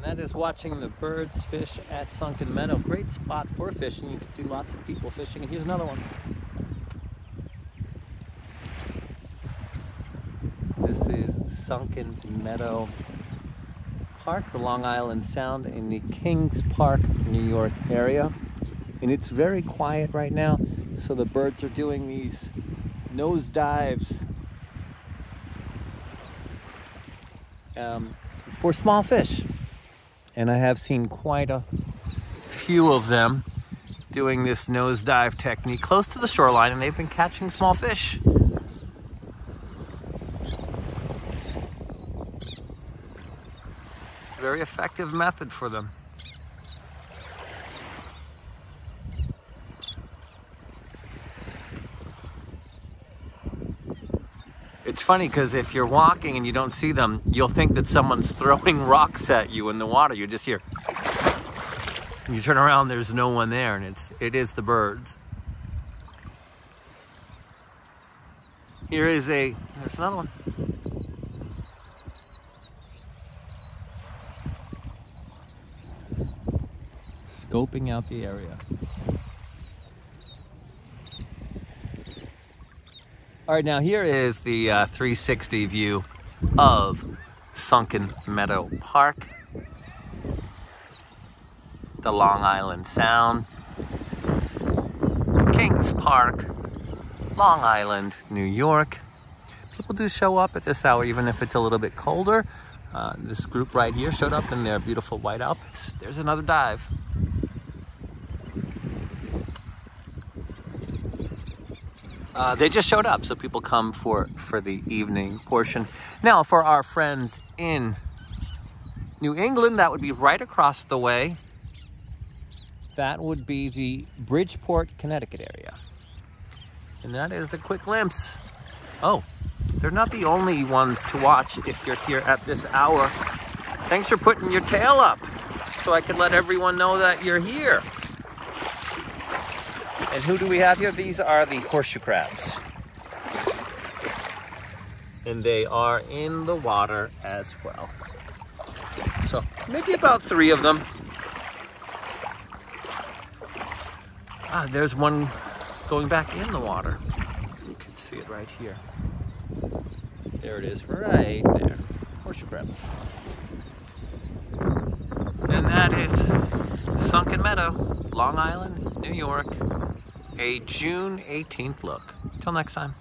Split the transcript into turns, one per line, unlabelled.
That is watching the birds fish at Sunken Meadow. Great spot for fishing. You can see lots of people fishing. And here's another one. This is Sunken Meadow Park, the Long Island Sound in the Kings Park, New York area. And it's very quiet right now, so the birds are doing these nose dives for small fish. And I have seen quite a few of them doing this nosedive technique close to the shoreline, and they've been catching small fish. Very effective method for them. It's funny because if you're walking and you don't see them, you'll think that someone's throwing rocks at you in the water. You just hear. And you turn around, there's no one there, and it is the birds. There's another one. Scoping out the area. All right, now here is the 360 view of Sunken Meadow Park, the Long Island Sound, Kings Park, Long Island, New York. People do show up at this hour, even if it's a little bit colder. This group right here showed up in their beautiful white outfits. There's another dive. They just showed up, so people come for the evening portion. Now, for our friends in New England, that would be right across the way. That would be the Bridgeport, Connecticut area. And that is a quick glimpse. Oh, they're not the only ones to watch if you're here at this hour. Thanks for putting your tail up so I can let everyone know that you're here. And who do we have here? These are the horseshoe crabs. And they are in the water as well. So maybe about 3 of them. There's one going back in the water. You can see it right here. There it is, right there. Horseshoe crab. And that is Sunken Meadow, Long Island, New York. A June 18th look. Till next time.